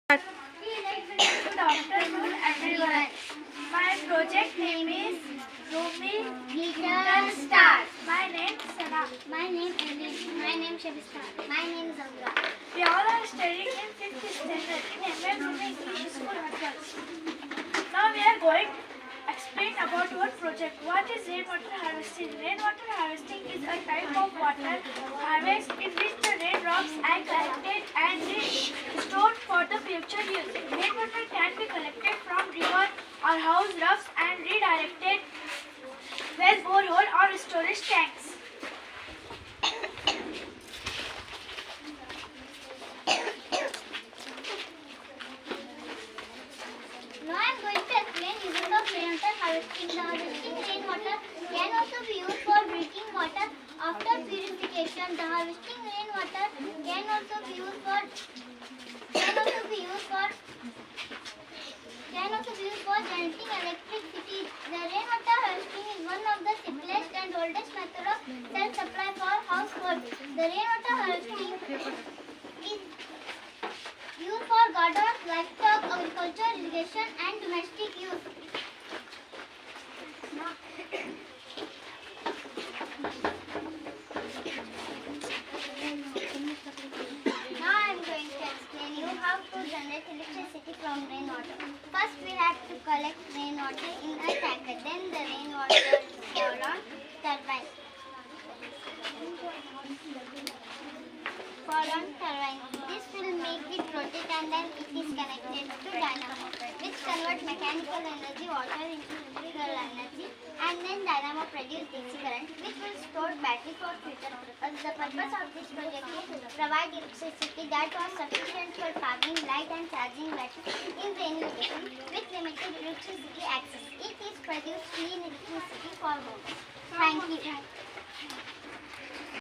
Good afternoon, everyone. My project name is RUMI Little Star. My name is Sana. My name is Elin. My name is Shabista. My name is Amra. We all are studying in 5th standard in ML-RUMI English School, HANGAL. Now we are going to explain about our project. What is rainwater harvesting? Rainwater harvesting is a type of water harvest in which the raindrops are collected and stored for the future use. Rainwater can be collected from river or house roofs and redirected well borehole or storage tanks. Now I am going to explain using of rainwater harvesting. The harvesting rainwater can also be used for drinking water after purification. The harvesting rainwater can also be used for generating electricity. The rainwater harvesting is one of the simplest and oldest method of self-supply for households. The rainwater harvesting is used for gardens, livestock, agriculture, irrigation, and domestic use. Now I am going to explain you how to generate electricity from rainwater. First, we have to collect rainwater in a tanker. Then the rainwater is poured on turbine. This will make it rotate and then it is connected to dynamo, which convert mechanical energy water into electrical energy, and then dynamo produce DC current, which will store battery for future purpose. The purpose of this project is to provide electricity that was sufficient for powering light and charging batteries in rainy locations with limited electricity access. It is produced clean electricity for homes. Thank you.